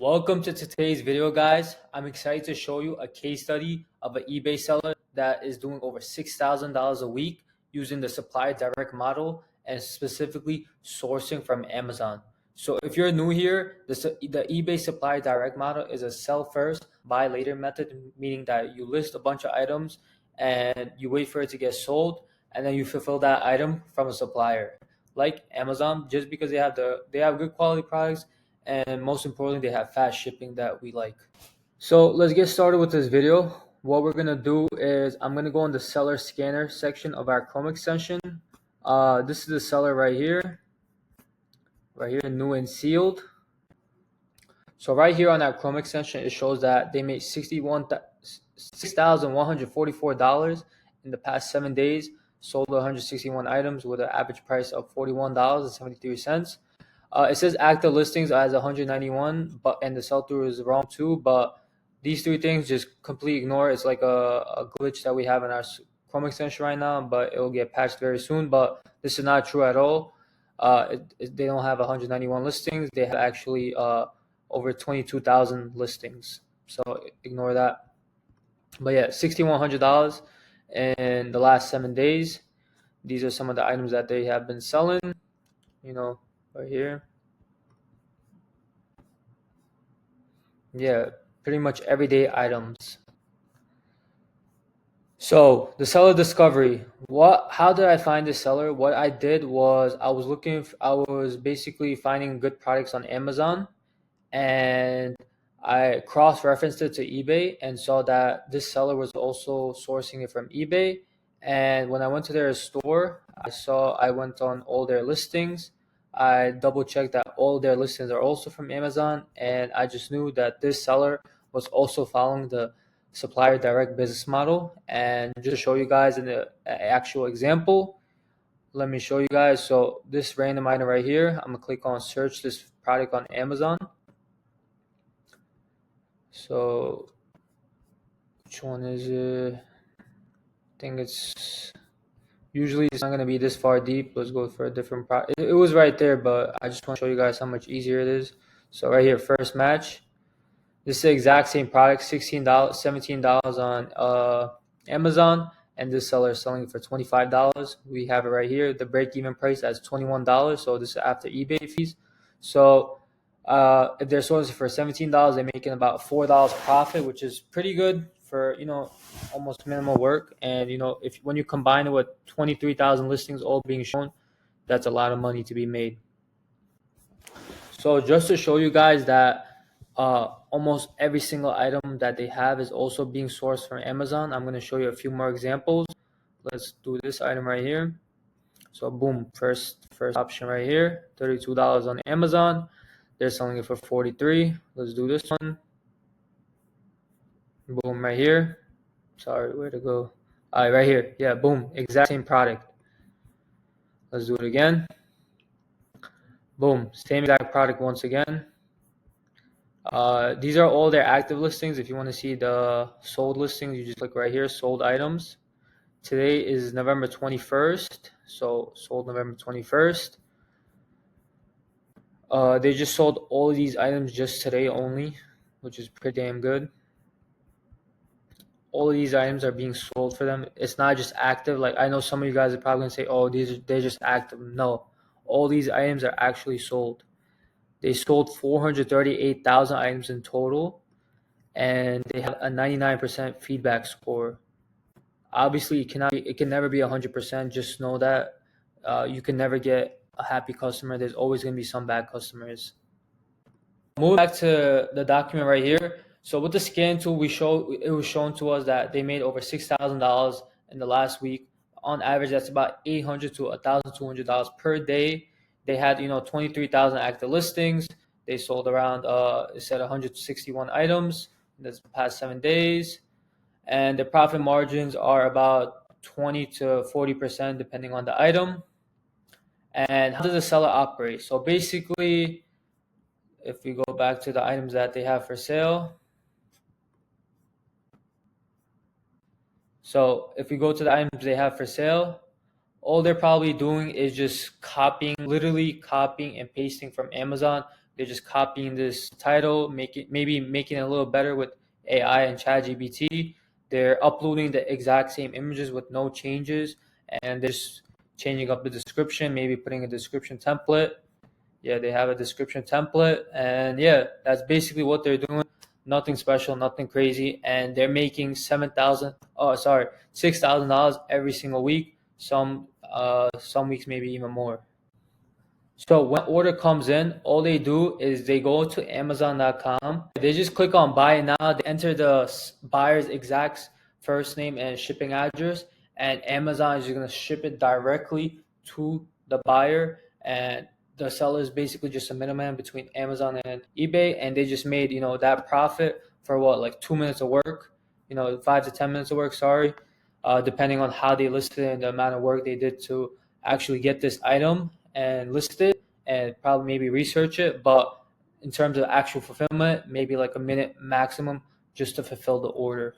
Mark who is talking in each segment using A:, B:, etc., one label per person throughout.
A: Welcome to today's video, guys. I'm excited to show you a case study of an eBay seller that is doing over $6,000 a week using the Supplier direct model and specifically sourcing from Amazon. So if you're new here, the eBay Supplier direct model is a sell first, buy later method, meaning that you list a bunch of items and you wait for it to get sold, and then you fulfill that item from a supplier like Amazon, just because they have good quality products, and most importantly, they have fast shipping that we like. So let's get started with this video. What we're gonna do is I'm gonna go in the seller scanner section of our Chrome extension. This is the seller right here, new and sealed. So right here on our Chrome extension, it shows that they made $6,144 in the past 7 days, sold 161 items with an average price of $41.73. It says active listings as 191, and the sell-through is wrong too. But these three things, just completely ignore. It's like a glitch that we have in our Chrome extension right now, but it will get patched very soon. But this is not true at all. They don't have 191 listings. They have actually over 22,000 listings. So ignore that. But yeah, $6,100 in the last 7 days. These are some of the items that they have been selling. Right here. Yeah, pretty much everyday items. So the seller discovery. How did I find this seller? What I did was I was basically finding good products on Amazon, and I cross-referenced it to eBay and saw that this seller was also sourcing it from eBay. And when I went to their store, I went on all their listings. I double checked that all their listings are also from Amazon, and I just knew that this seller was also following the Supplier direct business model. And just to show you guys in the actual example, let me show you guys. So this random item right here, I'm gonna click on search this product on Amazon. So which one is it? I think it's usually it's not going to be this far deep. Let's go for a different product. It was right there, but I just want to show you guys how much easier it is. So right here, first match. This is the exact same product, $16, $17 on Amazon, and this seller is selling it for $25. We have it right here. The break-even price as $21. So this is after eBay fees. So if they're sourcing for $17, they're making about $4 profit, which is pretty good for almost minimal work. And when you combine it with 23,000 listings all being shown, that's a lot of money to be made. So just to show you guys that almost every single item that they have is also being sourced from Amazon, I'm going to show you a few more examples. Let's do this item right here. So boom, first option right here, $32 on Amazon. They're selling it for $43. Let's do this one. Boom, right here. Sorry, where to go? All right, right here. Yeah, boom, exact same product. Let's do it again. Boom, same exact product once again. These are all their active listings. If you want to see the sold listings, you just click right here, sold items. Today is November 21st, so sold November 21st. They just sold all these items just today only, which is pretty damn good. All of these items are being sold for them. It's not just active. Like, I know some of you guys are probably going to say, oh, they're just active. No, all these items are actually sold. They sold 438,000 items in total, and they have a 99% feedback score. Obviously, it can never be 100%. Just know that you can never get a happy customer. There's always going to be some bad customers. Moving back to the document right here. So with the scan tool, it was shown to us that they made over $6,000 in the last week. On average, that's about $800 to $1,200 per day. They had 23,000 active listings. They sold around it said 161 items in the past 7 days, and the profit margins are about 20 to 40% depending on the item. And how does the seller operate? So basically, if we go back to the items that they have for sale. So if we go to the items they have for sale, all they're probably doing is just literally copying and pasting from Amazon, They're just copying this title, maybe making it a little better with AI and ChatGPT. They're uploading the exact same images with no changes, and they're just changing up the description, maybe putting a description template. Yeah, they have a description template, and yeah, that's basically what they're doing. Nothing special, nothing crazy, and they're making $6,000 every single week. Some weeks maybe even more. So when order comes in, all they do is they go to Amazon.com. They just click on buy now. They enter the buyer's exact first name and shipping address, and Amazon is just gonna ship it directly to the buyer. And the seller is basically just a middleman between Amazon and eBay, and they just made that profit for what, like 2 minutes of work, 5 to 10 minutes of work. Sorry, depending on how they listed it and the amount of work they did to actually get this item and list it and probably maybe research it. But in terms of actual fulfillment, maybe like a minute maximum just to fulfill the order.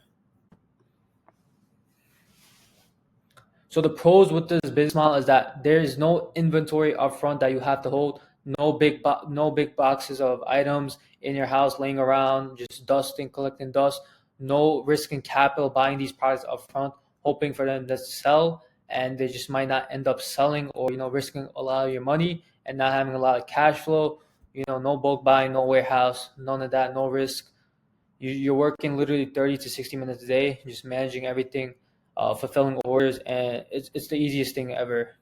A: So the pros with this business model is that there is no inventory upfront that you have to hold. No big boxes of items in your house laying around, just dusting, collecting dust. No risking capital buying these products upfront, hoping for them to sell, and they just might not end up selling, or risking a lot of your money and not having a lot of cash flow. No bulk buying, no warehouse, none of that, no risk. You're working literally 30 to 60 minutes a day, just managing everything, fulfilling orders, and it's the easiest thing ever.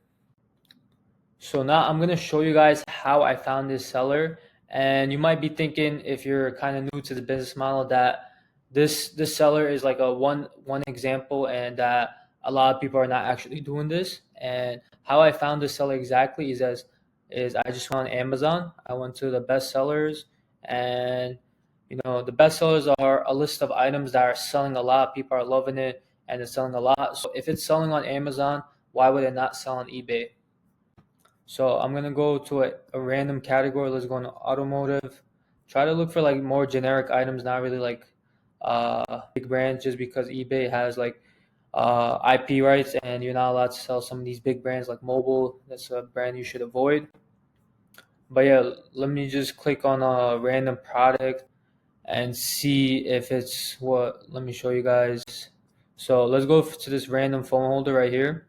A: So now I'm gonna show you guys how I found this seller, and you might be thinking, if you're kind of new to the business model, that this seller is like a one example, and that a lot of people are not actually doing this. And how I found this seller exactly is I just went on Amazon. I went to the best sellers, and the best sellers are a list of items that are selling a lot. People are loving it, and it's selling a lot. So if it's selling on Amazon, why would it not sell on eBay? So I'm gonna go to a random category. Let's go into automotive. Try to look for like more generic items, not really like big brands, just because eBay has like IP rights, and you're not allowed to sell some of these big brands like mobile. That's a brand you should avoid. But yeah, let me just click on a random product and see if it's what. Let me show you guys. So let's go to this random phone holder right here.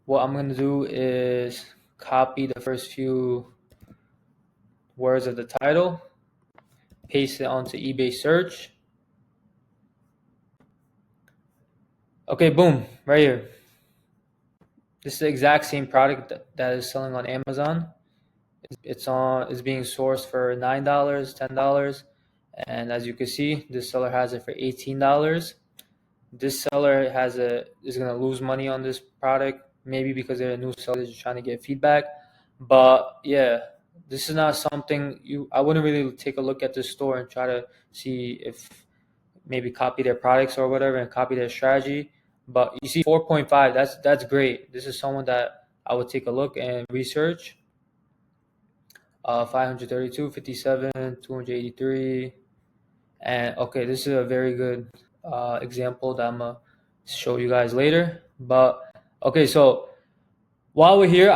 A: What I'm gonna do is copy the first few words of the title, paste it onto eBay search. Okay, boom, right here. This is the exact same product that is selling on Amazon. It's being sourced for $9, $10, and as you can see, this seller has it for $18. This seller is gonna lose money on this product, maybe because they're a new seller, just trying to get feedback. But yeah, this is not something I wouldn't really take a look at this store and try to see if maybe copy their products or whatever and copy their strategy. But you see 4.5, that's great. This is someone that I would take a look and research. 532, 57, 283. And okay, this is a very good example that I'm gonna show you guys later. But okay, so while we're here,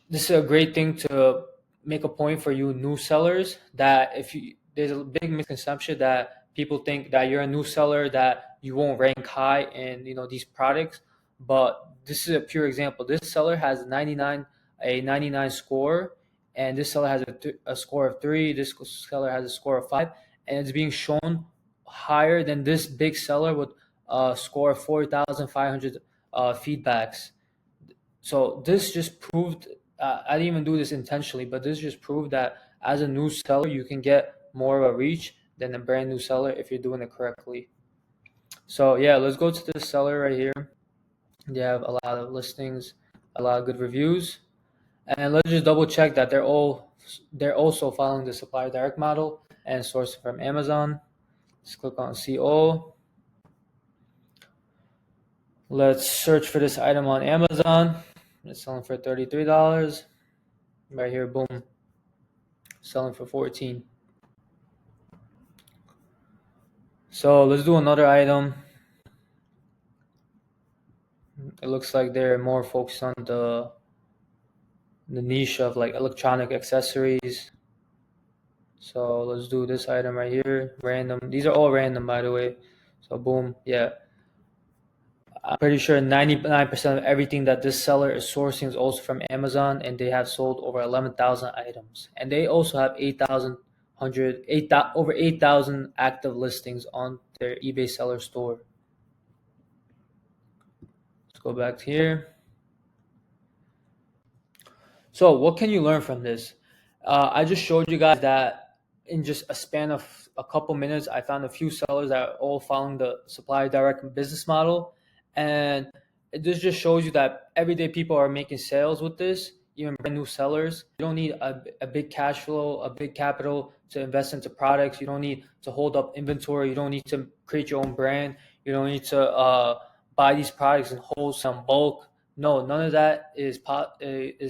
A: this is a great thing to make a point for you new sellers, that there's a big misconception that people think that you're a new seller, that you won't rank high in these products. But this is a pure example. This seller has a 99 score, and this seller has a score of 3. This seller has a score of 5, and it's being shown higher than this big seller with a score of 4,500 feedbacks. So this just proved, I didn't even do this intentionally, but this just proved that as a new seller, you can get more of a reach than a brand new seller if you're doing it correctly. So yeah, let's go to this seller right here. They have a lot of listings, a lot of good reviews, and let's just double check that they're also following the supplier direct model and sourcing from Amazon. Let's click on CO. Let's search for this item on Amazon. It's selling for $33. Right here, boom, selling for 14. So let's do another item. It looks like they're more focused on the the niche of like electronic accessories. So let's do this item right here. Random. These are all random, by the way. So boom, yeah. I'm pretty sure 99% of everything that this seller is sourcing is also from Amazon, and they have sold over 11,000 items. And they also have 8,000 active listings on their eBay seller store. Let's go back to here. So what can you learn from this? I just showed you guys that in just a span of a couple minutes, I found a few sellers that are all following the supplier direct business model. And this just shows you that everyday people are making sales with this, even brand new sellers. You don't need a big cash flow, a big capital to invest into products. You don't need to hold up inventory. You don't need to create your own brand. You don't need to buy these products in wholesale bulk. No, none of that is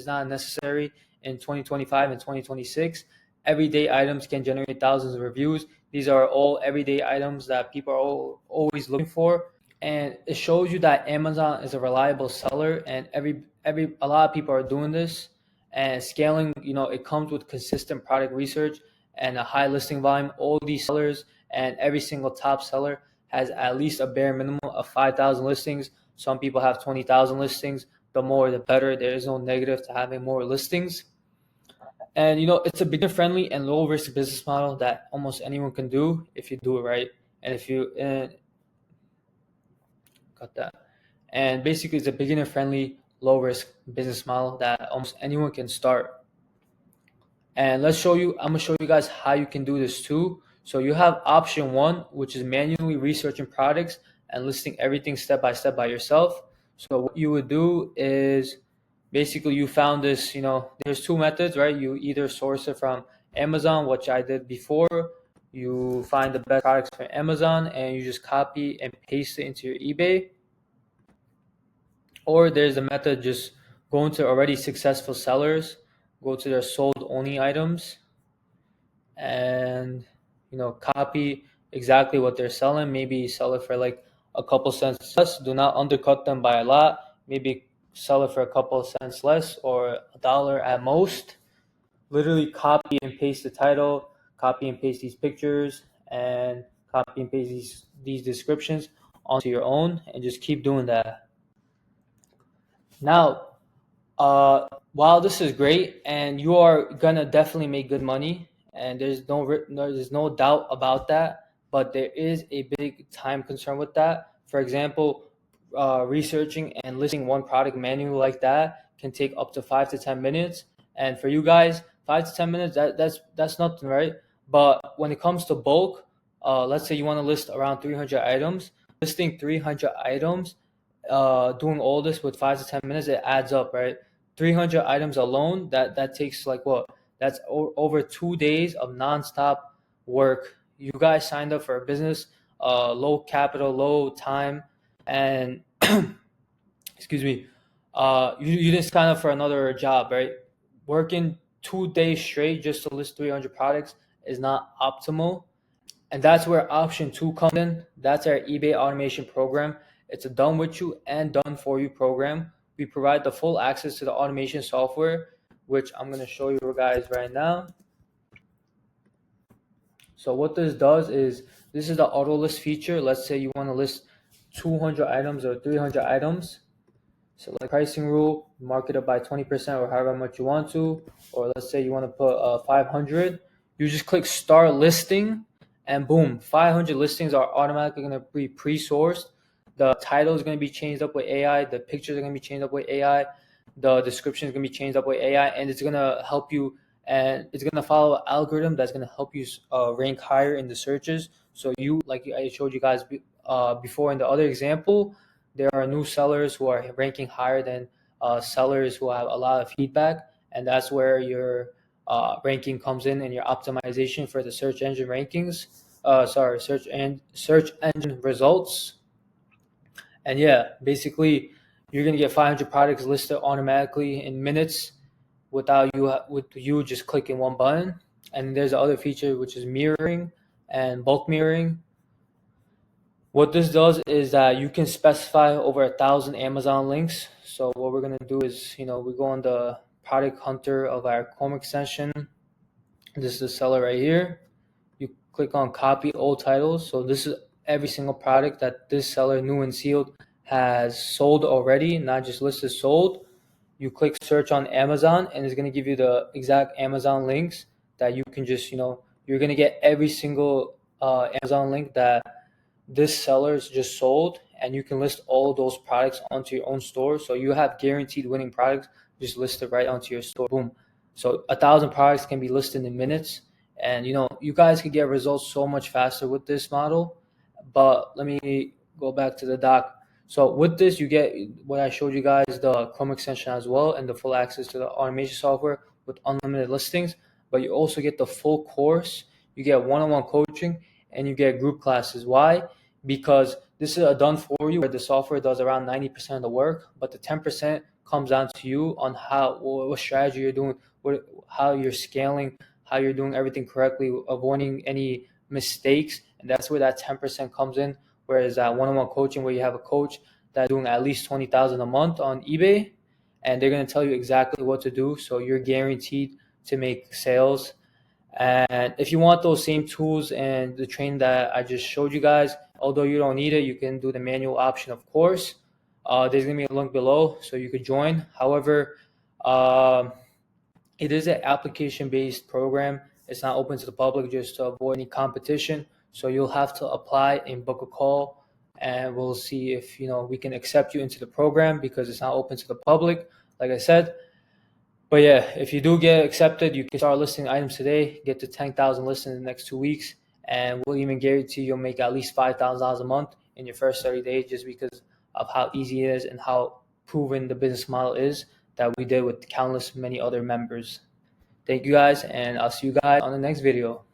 A: not necessary in 2025 and 2026. Everyday items can generate thousands of reviews. These are all everyday items that people are always looking for, and it shows you that Amazon is a reliable seller, and every a lot of people are doing this. And scaling, it comes with consistent product research and a high listing volume. All these sellers and every single top seller has at least a bare minimum of 5,000 listings. Some people have 20,000 listings. The more, the better. There is no negative to having more listings. And it's a beginner friendly and low risk business model that almost anyone can do if you do it right. And if you got that. And basically, it's a beginner friendly, low risk business model that almost anyone can start. And I'm gonna show you guys how you can do this too. So you have option one, which is manually researching products and listing everything step by step by yourself. So what you would do is basically you found this, there's two methods, right? You either source it from Amazon, which I did before. You find the best products from Amazon and you just copy and paste it into your eBay. Or there's a method just going to already successful sellers, go to their sold only items, and copy exactly what they're selling. Maybe sell it for like a couple cents less. Do not undercut them by a lot. Maybe sell it for a couple cents less or $1 at most. Literally copy and paste the title, copy and paste these pictures, and copy and paste these descriptions onto your own, and just keep doing that. Now, while this is great and you are gonna definitely make good money, and there's no doubt about that, but there is a big time concern with that. For example, researching and listing one product manually like that can take up to 5 to 10 minutes. And for you guys, 5 to 10 minutes, that's nothing, right? But when it comes to bulk, let's say you want to list around 300 items. Listing 300 items, doing all this with 5 to 10 minutes, it adds up, right? 300 items alone, that takes like what? That's over 2 days of nonstop work. You guys signed up for a business, low capital, low time, and excuse me, you didn't sign up for another job, right? Working 2 days straight just to list 300 products is not optimal. And that's where option two comes in. That's our eBay automation program. It's a done with you and done for you program. We provide the full access to the automation software, which I'm going to show you guys right now. So what this does is, this is the auto list feature. Let's say you want to list 200 items or 300 items. So like pricing rule, mark it up by 20% or however much you want to. Or let's say you want to put 500. You just click start listing, and boom, 500 listings are automatically going to be pre-sourced. The title is going to be changed up with AI. The pictures are going to be changed up with AI. The description is going to be changed up with AI, and it's going to help you, and it's going to follow an algorithm that's going to help you rank higher in the searches. So you, like I showed you guys before in the other example, there are new sellers who are ranking higher than sellers who have a lot of feedback, and that's where your ranking comes in and your optimization for the search engine rankings. Search engine results. And yeah, basically, you're gonna get 500 products listed automatically in minutes without you just clicking one button. And there's the other feature, which is mirroring and bulk mirroring. What this does is that you can specify over 1,000 Amazon links. So what we're gonna do is, we go on the product hunter of our Chrome extension. This is the seller right here. You click on copy old titles. So this is every single product that this seller, new and sealed, has sold already, not just listed, sold. You click search on Amazon, and it's going to give you the exact Amazon links that you can just, you're going to get every single Amazon link that this seller's just sold, and you can list all of those products onto your own store. So you have guaranteed winning products just listed right onto your store. Boom. So 1,000 products can be listed in minutes, and you guys can get results so much faster with this model. But let me go back to the doc. So with this, you get what I showed you guys, the Chrome extension as well, and the full access to the automation software with unlimited listings. But you also get the full course. You get one-on-one coaching, and you get group classes. Why? Because this is a done for you where the software does around 90% of the work, but the 10% comes down to you on what strategy you're doing, how you're scaling, how you're doing everything correctly, avoiding any mistakes, and that's where that 10% comes in. Whereas that one-on-one coaching, where you have a coach that's doing at least 20,000 a month on eBay, and they're going to tell you exactly what to do, so you're guaranteed to make sales. And if you want those same tools and the training that I just showed you guys, although you don't need it, you can do the manual option, of course. There's going to be a link below so you could join. However, it is an application-based program. It's not open to the public, just to avoid any competition. So you'll have to apply and book a call, and we'll see if we can accept you into the program, because it's not open to the public, like I said. But yeah, if you do get accepted, you can start listing items today, get to 10,000 listings in the next 2 weeks, and we'll even guarantee you'll make at least $5,000 a month in your first 30 days, just because of how easy it is and how proven the business model is that we did with countless many other members. Thank you guys, and I'll see you guys on the next video.